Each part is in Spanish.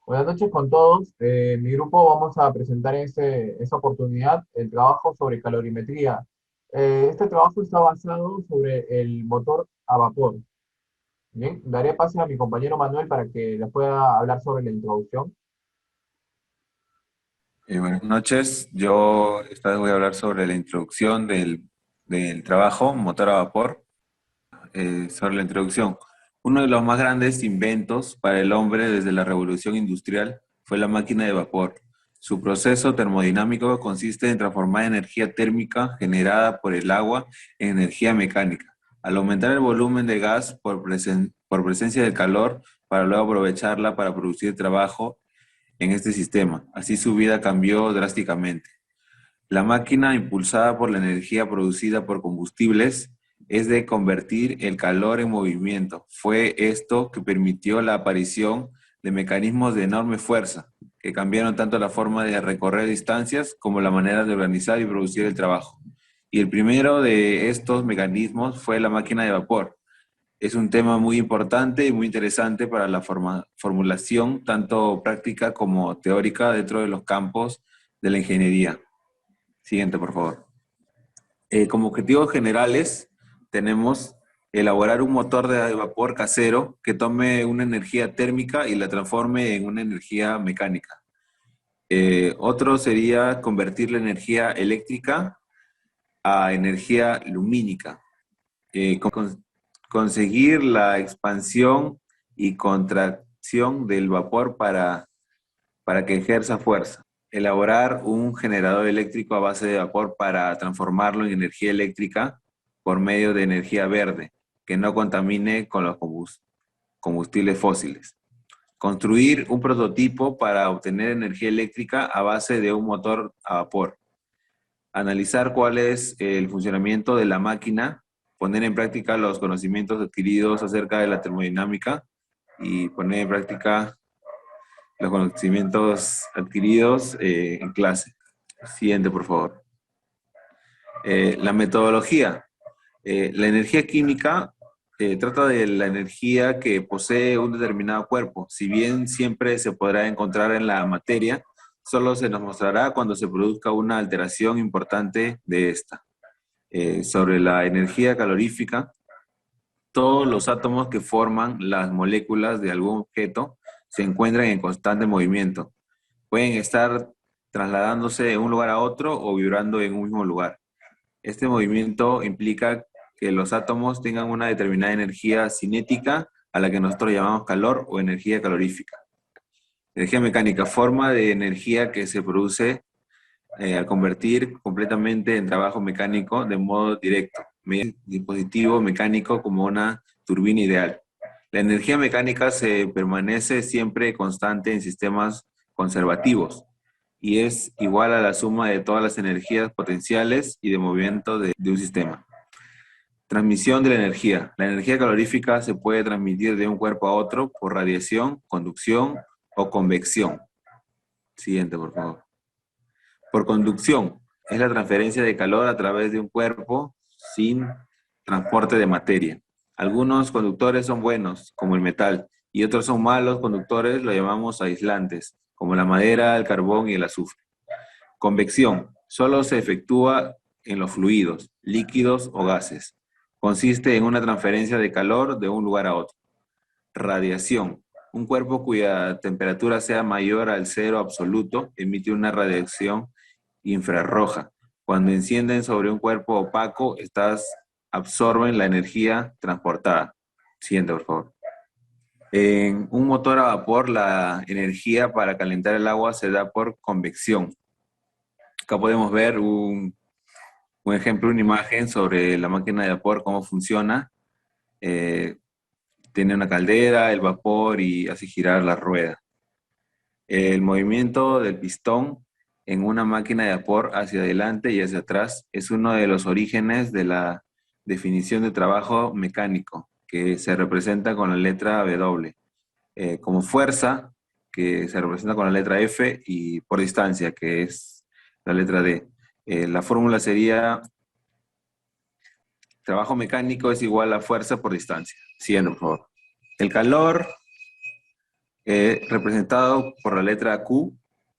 Buenas noches con todos. En mi grupo vamos a presentar en esta oportunidad el trabajo sobre calorimetría. Este trabajo está basado sobre el motor a vapor. Bien, daré pase a mi compañero Manuel para que le pueda hablar sobre la introducción. Buenas noches. Yo esta vez voy a hablar sobre la introducción del trabajo motor a vapor. Sobre la introducción, uno de los más grandes inventos para el hombre desde la revolución industrial fue la máquina de vapor. Su proceso termodinámico consiste en transformar energía térmica generada por el agua en energía mecánica, al aumentar el volumen de gas por presencia del calor para luego aprovecharla para producir trabajo en este sistema. Así su vida cambió drásticamente. La máquina, impulsada por la energía producida por combustibles, es de convertir el calor en movimiento. Fue esto que permitió la aparición de mecanismos de enorme fuerza, que cambiaron tanto la forma de recorrer distancias como la manera de organizar y producir el trabajo. Y el primero de estos mecanismos fue la máquina de vapor. Es un tema muy importante y muy interesante para la formulación tanto práctica como teórica dentro de los campos de la ingeniería. Siguiente, por favor. Como objetivos generales, tenemos elaborar un motor de vapor casero que tome una energía térmica y la transforme en una energía mecánica. Otro sería convertir la energía eléctrica a energía lumínica. Conseguir la expansión y contracción del vapor para que ejerza fuerza. Elaborar un generador eléctrico a base de vapor para transformarlo en energía eléctrica por medio de energía verde, que no contamine con los combustibles fósiles. Construir un prototipo para obtener energía eléctrica a base de un motor a vapor. Analizar cuál es el funcionamiento de la máquina, poner en práctica los conocimientos adquiridos acerca de la termodinámica y poner en práctica los conocimientos adquiridos en clase. Siguiente, por favor. La metodología. La energía química trata de la energía que posee un determinado cuerpo. Si bien siempre se podrá encontrar en la materia, solo se nos mostrará cuando se produzca una alteración importante de esta. Sobre la energía calorífica, todos los átomos que forman las moléculas de algún objeto se encuentran en constante movimiento. Pueden estar trasladándose de un lugar a otro o vibrando en un mismo lugar. Este movimiento implica que los átomos tengan una determinada energía cinética a la que nosotros llamamos calor o energía calorífica. Energía mecánica, forma de energía que se produce al convertir completamente en trabajo mecánico de modo directo, mediante un dispositivo mecánico como una turbina ideal. La energía mecánica se permanece siempre constante en sistemas conservativos y es igual a la suma de todas las energías potenciales y de movimiento de un sistema. Transmisión de la energía. La energía calorífica se puede transmitir de un cuerpo a otro por radiación, conducción o convección. Siguiente, por favor. Por conducción, es la transferencia de calor a través de un cuerpo sin transporte de materia. Algunos conductores son buenos, como el metal, y otros son malos conductores, lo llamamos aislantes, como la madera, el carbón y el azufre. Convección, solo se efectúa en los fluidos, líquidos o gases. Consiste en una transferencia de calor de un lugar a otro. Radiación, un cuerpo cuya temperatura sea mayor al cero absoluto emite una radiación infrarroja. Cuando encienden sobre un cuerpo opaco, estas absorben la energía transportada. Siguiente, por favor. En un motor a vapor, la energía para calentar el agua se da por convección. Acá podemos ver un ejemplo, una imagen sobre la máquina de vapor, cómo funciona. Eh, Tiene una caldera, el vapor y hace girar la rueda. El movimiento del pistón en una máquina de vapor hacia adelante y hacia atrás es uno de los orígenes de la definición de trabajo mecánico, que se representa con la letra W, como fuerza, que se representa con la letra F, y por distancia, que es la letra D. La fórmula sería trabajo mecánico es igual a fuerza por distancia. Siguiendo, por favor. El calor representado por la letra Q,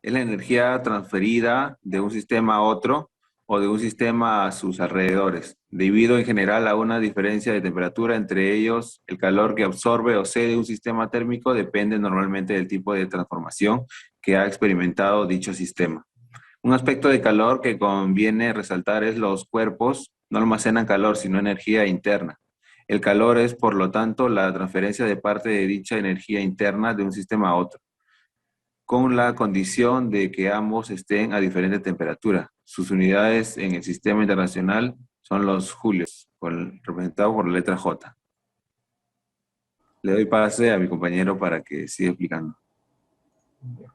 es la energía transferida de un sistema a otro o de un sistema a sus alrededores, debido en general a una diferencia de temperatura entre ellos. El calor que absorbe o cede un sistema térmico depende normalmente del tipo de transformación que ha experimentado dicho sistema. Un aspecto de calor que conviene resaltar es los cuerpos no almacenan calor, sino energía interna. El calor es, por lo tanto, la transferencia de parte de dicha energía interna de un sistema a otro, con la condición de que ambos estén a diferente temperatura. Sus unidades en el sistema internacional son los julios, representados por la letra J. Le doy pase a mi compañero para que siga explicando. Bien.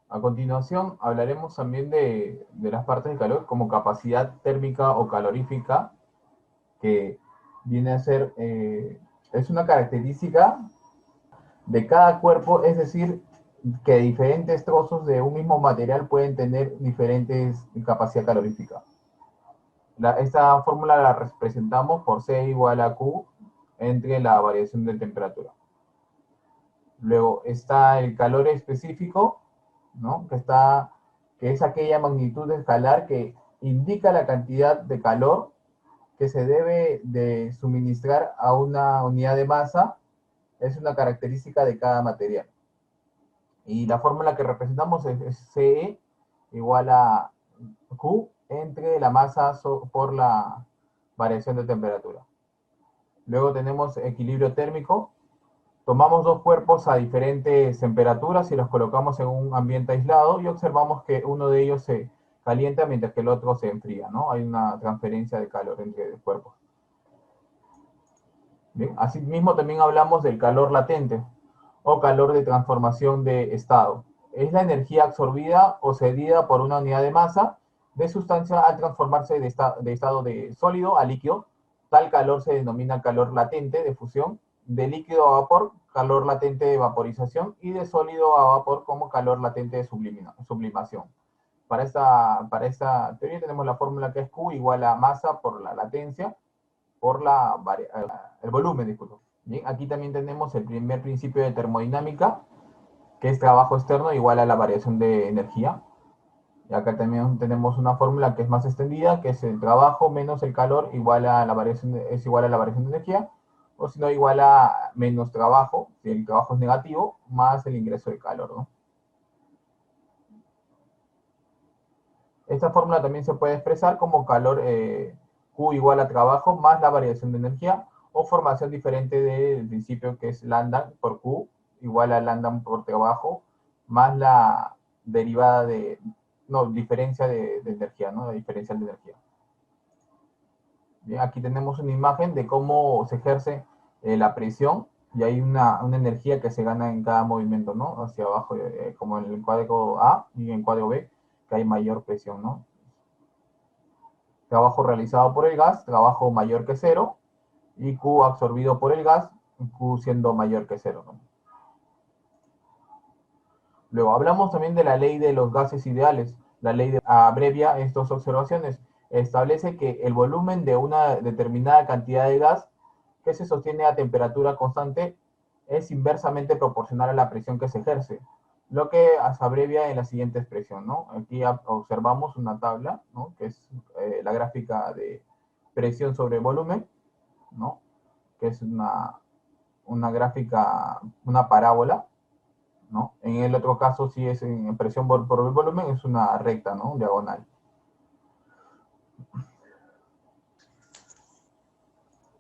A continuación hablaremos también de las partes de calor como capacidad térmica o calorífica, que viene a ser, es una característica de cada cuerpo, es decir, que diferentes trozos de un mismo material pueden tener diferentes capacidad calorífica. Esta fórmula la representamos por C igual a Q entre la variación de temperatura. Luego está el calor específico, ¿no? Que es aquella magnitud escalar que indica la cantidad de calor que se debe de suministrar a una unidad de masa. Es una característica de cada material. Y la fórmula que representamos es CE igual a Q entre la masa por la variación de temperatura. Luego tenemos equilibrio térmico. Tomamos dos cuerpos a diferentes temperaturas y los colocamos en un ambiente aislado y observamos que uno de ellos se calienta mientras que el otro se enfría, ¿no? Hay una transferencia de calor entre cuerpos. Bien, asimismo también hablamos del calor latente o calor de transformación de estado. Es la energía absorbida o cedida por una unidad de masa de sustancia al transformarse de estado de sólido a líquido. Tal calor se denomina calor latente de fusión, de líquido a vapor, calor latente de vaporización, y de sólido a vapor como calor latente de sublimación. Para esta teoría tenemos la fórmula que es Q igual a masa por la latencia, por el volumen, disculpo. Bien, aquí también tenemos el primer principio de termodinámica, que es trabajo externo igual a la variación de energía. Y acá también tenemos una fórmula que es más extendida, que es el trabajo menos el calor igual a la variación es igual a la variación de energía, o si no, igual a menos trabajo, si el trabajo es negativo, más el ingreso de calor, ¿no? Esta fórmula también se puede expresar como calor Q igual a trabajo más la variación de energía, o formación diferente del principio que es lambda por Q igual a lambda por trabajo más la derivada diferencia de energía, ¿no? La diferencial de energía. Bien, aquí tenemos una imagen de cómo se ejerce la presión, y hay una energía que se gana en cada movimiento, ¿no? Hacia abajo, como en el cuadro A y en el cuadro B, que hay mayor presión, ¿no? Trabajo realizado por el gas, trabajo mayor que cero, y Q absorbido por el gas, Q siendo mayor que cero, ¿no? Luego hablamos también de la ley de los gases ideales. La ley abrevia estas observaciones. Establece que el volumen de una determinada cantidad de gas que se sostiene a temperatura constante es inversamente proporcional a la presión que se ejerce, lo que se abrevia en la siguiente expresión, ¿no? Aquí observamos una tabla, ¿no? Que es la gráfica de presión sobre volumen, ¿no? Que es una gráfica, una parábola, ¿no? En el otro caso, si es en presión por el volumen, es una recta, ¿no? Diagonal.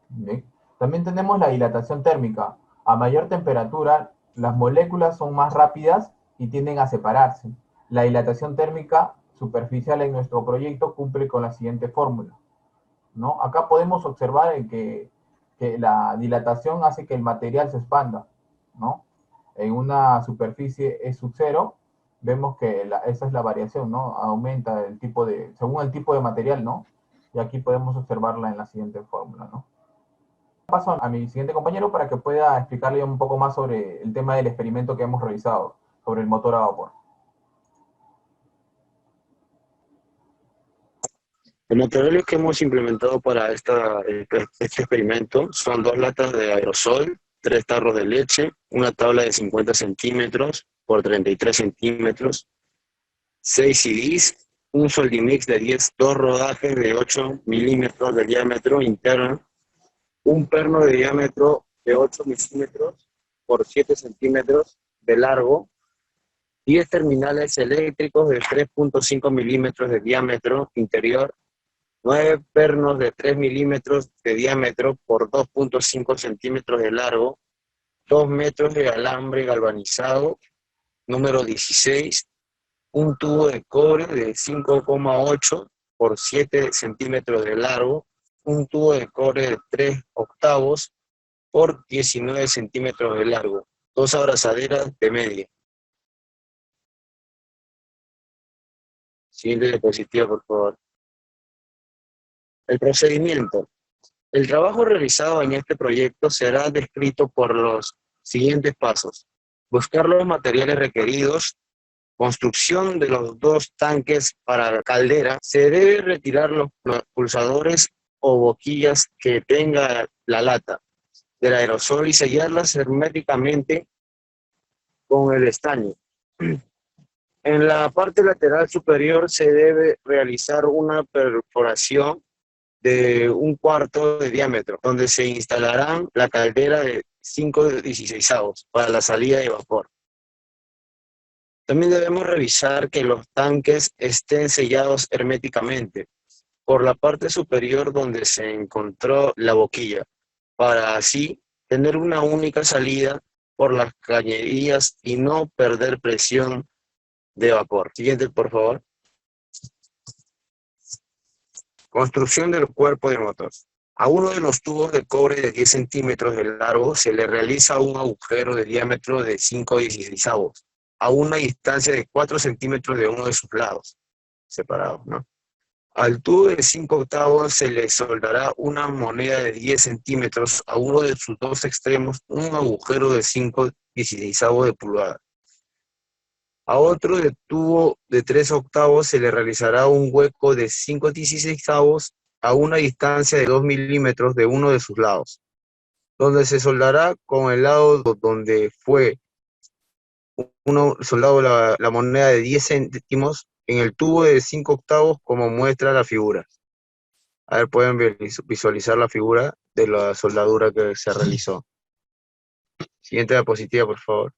Bien. También tenemos la dilatación térmica. A mayor temperatura, las moléculas son más rápidas y tienden a separarse. La dilatación térmica superficial en nuestro proyecto cumple con la siguiente fórmula, ¿no? Acá podemos observar que la dilatación hace que el material se expanda, ¿no? En una superficie E sub 0, vemos que esa es la variación, ¿no? Aumenta según el tipo de material, ¿no? Y aquí podemos observarla en la siguiente fórmula, ¿no? Paso a mi siguiente compañero para que pueda explicarle un poco más sobre el tema del experimento que hemos realizado sobre el motor a vapor. Los materiales que hemos implementado para este experimento son dos latas de aerosol, 3 tarros de leche, una tabla de 50 centímetros por 33 centímetros, 6 CDs, un Soldimix de 10, 2 rodajes de 8 milímetros de diámetro interno, un perno de diámetro de 8 milímetros por 7 centímetros de largo, 10 terminales eléctricos de 3.5 milímetros de diámetro interior, 9 pernos de 3 milímetros de diámetro por 2.5 centímetros de largo, 2 metros de alambre galvanizado, número 16, un tubo de cobre de 5,8 por 7 centímetros de largo, un tubo de cobre de 3 octavos por 19 centímetros de largo, 2 abrazaderas de media. Siguiente diapositiva, por favor. El procedimiento. El trabajo realizado en este proyecto será descrito por los siguientes pasos. Buscar los materiales requeridos, construcción de los 2 tanques para caldera. Se debe retirar los pulsadores o boquillas que tenga la lata del aerosol y sellarlas herméticamente con el estaño. En la parte lateral superior se debe realizar una perforación de 1/4 de diámetro, donde se instalarán la caldera de 5/16 para la salida de vapor. También debemos revisar que los tanques estén sellados herméticamente por la parte superior donde se encontró la boquilla, para así tener una única salida por las cañerías y no perder presión de vapor. Siguiente, por favor. Construcción del cuerpo de motor. A uno de los tubos de cobre de 10 centímetros de largo se le realiza un agujero de diámetro de 5/16 a una distancia de 4 centímetros de uno de sus lados, separados, ¿no? Al tubo de 5 octavos se le soldará una moneda de 10 centímetros a uno de sus 2 extremos, un agujero de 5/16 de pulgada. A otro de tubo de 3 octavos se le realizará un hueco de 5/16 a una distancia de 2 milímetros de uno de sus lados, donde se soldará con el lado donde fue soldado la moneda de 10 céntimos en el tubo de 5 octavos como muestra la figura. A ver, pueden visualizar la figura de la soldadura que se realizó. Siguiente diapositiva, por favor.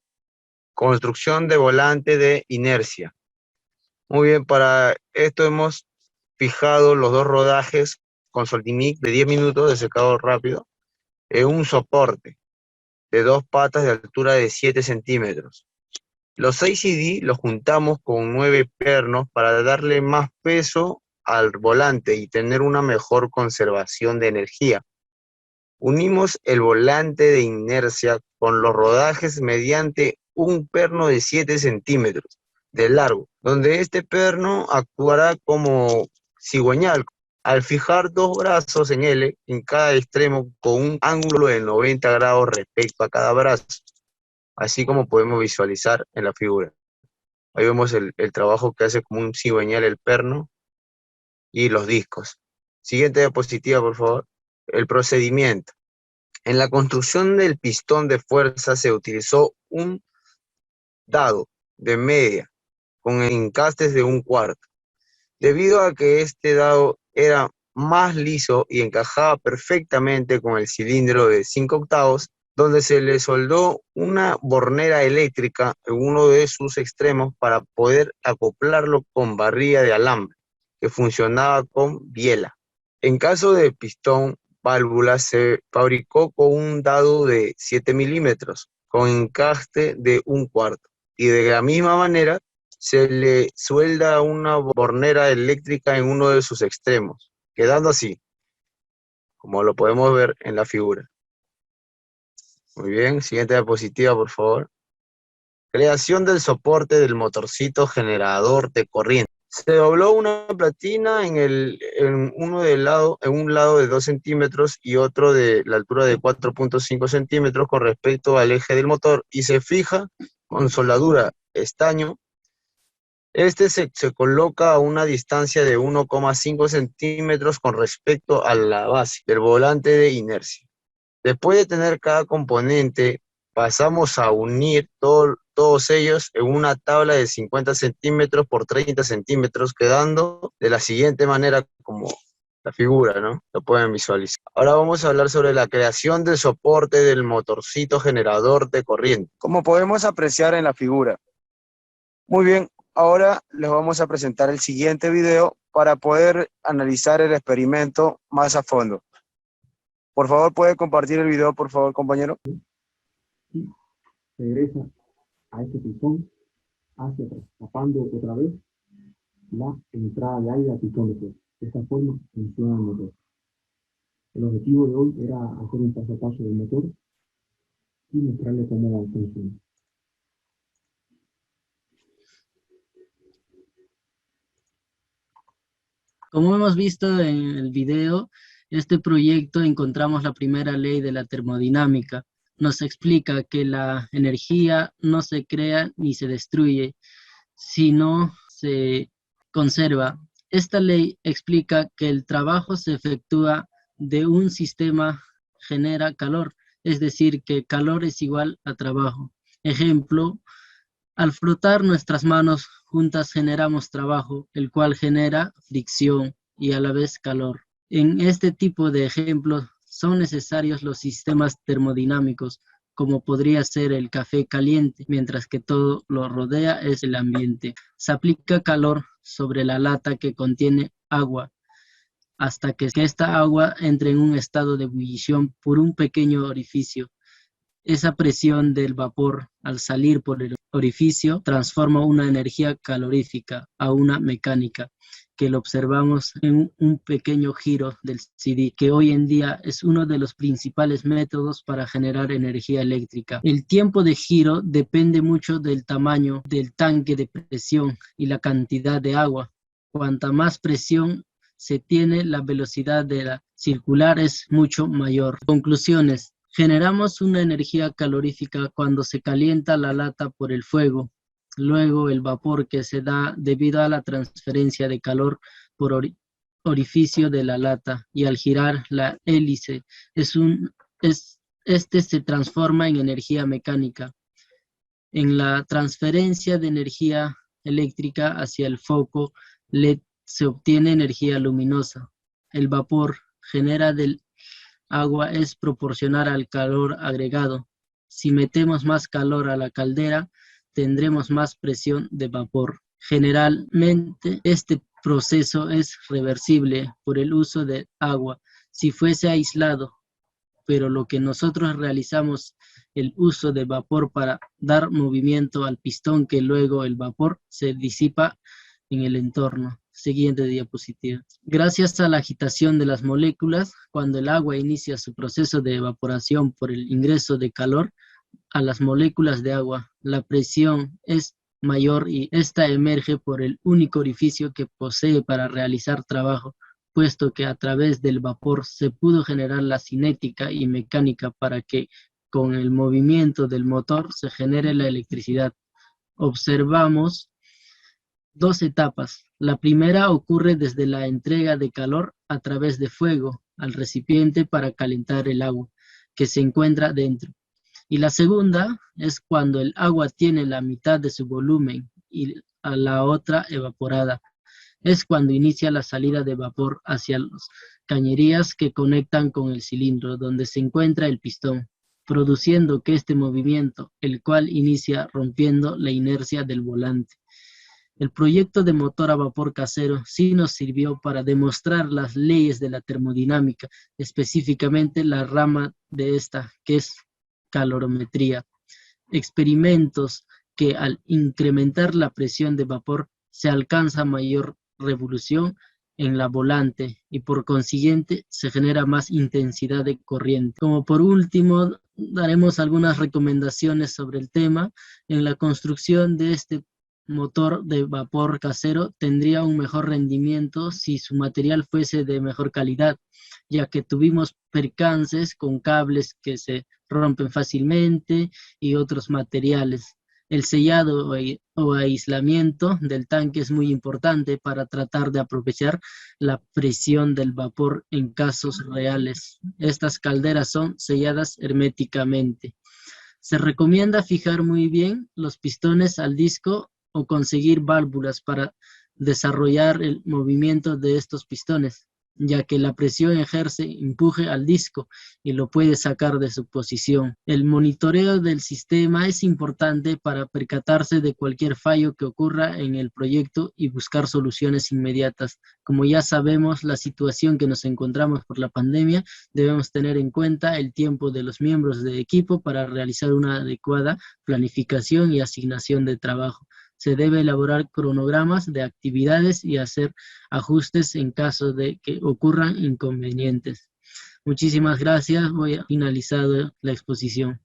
Construcción de volante de inercia. Muy bien, para esto hemos fijado los 2 rodajes con Soldimic de 10 minutos de secado rápido en un soporte de 2 patas de altura de 7 centímetros. Los 6 CD los juntamos con 9 pernos para darle más peso al volante y tener una mejor conservación de energía. Unimos el volante de inercia con los rodajes mediante un perno de 7 centímetros de largo, donde este perno actuará como cigüeñal. Al fijar 2 brazos en L en cada extremo con un ángulo de 90 grados respecto a cada brazo, así como podemos visualizar en la figura. Ahí vemos el trabajo que hace como un cigüeñal el perno y los discos. Siguiente diapositiva, por favor. El procedimiento. En la construcción del pistón de fuerza se utilizó un dado de media con encastes de 1/4. Debido a que este dado era más liso y encajaba perfectamente con el cilindro de 5 octavos, donde se le soldó una bornera eléctrica en uno de sus extremos para poder acoplarlo con barrilla de alambre, que funcionaba con biela. En caso de pistón válvula se fabricó con un dado de 7 milímetros, con encaste de 1/4, y de la misma manera se le suelda una bornera eléctrica en uno de sus extremos, quedando así, como lo podemos ver en la figura. Muy bien, siguiente diapositiva, por favor. Creación del soporte del motorcito generador de corriente. Se dobló una platina en un lado de 2 centímetros y otro de la altura de 4.5 centímetros con respecto al eje del motor y se fija con soldadura estaño. Este se coloca a una distancia de 1,5 centímetros con respecto a la base del volante de inercia. Después de tener cada componente, pasamos a unir todos ellos en una tabla de 50 centímetros por 30 centímetros, quedando de la siguiente manera como la figura, ¿no? Lo pueden visualizar. Ahora vamos a hablar sobre la creación del soporte del motorcito generador de corriente, como podemos apreciar en la figura. Muy bien, ahora les vamos a presentar el siguiente video para poder analizar el experimento más a fondo. Por favor, ¿puede compartir el video, por favor, compañero? Y regresa a este pistón hacia atrás, tapando otra vez la entrada de aire al pistón de fuego. De esta forma funciona el motor. El objetivo de hoy era hacer un paso a paso del motor y mostrarle cómo funciona. Como hemos visto en el video, este proyecto encontramos la primera ley de la termodinámica. Nos explica que la energía no se crea ni se destruye, sino se conserva. Esta ley explica que el trabajo se efectúa de un sistema genera calor, es decir, que calor es igual a trabajo. Ejemplo, al frotar nuestras manos juntas generamos trabajo, el cual genera fricción y a la vez calor. En este tipo de ejemplos son necesarios los sistemas termodinámicos, como podría ser el café caliente, mientras que todo lo rodea es el ambiente. Se aplica calor sobre la lata que contiene agua, hasta que esta agua entre en un estado de ebullición por un pequeño orificio. Esa presión del vapor al salir por el orificio transforma una energía calorífica a una mecánica, que lo observamos en un pequeño giro del CD, que hoy en día es uno de los principales métodos para generar energía eléctrica. El tiempo de giro depende mucho del tamaño del tanque de presión y la cantidad de agua. Cuanta más presión se tiene, la velocidad de la circular es mucho mayor. Conclusiones. Generamos una energía calorífica cuando se calienta la lata por el fuego. Luego el vapor que se da debido a la transferencia de calor por orificio de la lata, y al girar la hélice este se transforma en energía mecánica. En la transferencia de energía eléctrica hacia el foco LED se obtiene energía luminosa. El vapor genera del agua es proporcional al calor agregado. Si metemos más calor a la caldera, tendremos más presión de vapor. Generalmente, este proceso es reversible por el uso de agua si fuese aislado, pero lo que nosotros realizamos el uso de vapor para dar movimiento al pistón, que luego el vapor se disipa en el entorno. Siguiente diapositiva. Gracias a la agitación de las moléculas, cuando el agua inicia su proceso de evaporación por el ingreso de calor a las moléculas de agua, la presión es mayor y esta emerge por el único orificio que posee para realizar trabajo, puesto que a través del vapor se pudo generar la cinética y mecánica para que con el movimiento del motor se genere la electricidad. Observamos dos etapas. La primera ocurre desde la entrega de calor a través de fuego al recipiente para calentar el agua que se encuentra dentro. Y la segunda es cuando el agua tiene la mitad de su volumen y a la otra evaporada. Es cuando inicia la salida de vapor hacia las cañerías que conectan con el cilindro donde se encuentra el pistón, produciendo que este movimiento, el cual inicia rompiendo la inercia del volante. El proyecto de motor a vapor casero sí nos sirvió para demostrar las leyes de la termodinámica, específicamente la rama de esta, que es calorimetría. Experimentos que al incrementar la presión de vapor se alcanza mayor revolución en la volante y por consiguiente se genera más intensidad de corriente. Como por último, daremos algunas recomendaciones sobre el tema. En la construcción de este motor de vapor casero tendría un mejor rendimiento si su material fuese de mejor calidad, ya que tuvimos percances con cables que se rompen fácilmente y otros materiales. El sellado o aislamiento del tanque es muy importante para tratar de aprovechar la presión del vapor en casos reales. Estas calderas son selladas herméticamente. Se recomienda fijar muy bien los pistones al disco o conseguir válvulas para desarrollar el movimiento de estos pistones, ya que la presión ejerce empuje al disco y lo puede sacar de su posición. El monitoreo del sistema es importante para percatarse de cualquier fallo que ocurra en el proyecto y buscar soluciones inmediatas. Como ya sabemos, la situación que nos encontramos por la pandemia, debemos tener en cuenta el tiempo de los miembros de equipo para realizar una adecuada planificación y asignación de trabajo. Se debe elaborar cronogramas de actividades y hacer ajustes en caso de que ocurran inconvenientes. Muchísimas gracias. Voy a finalizar la exposición.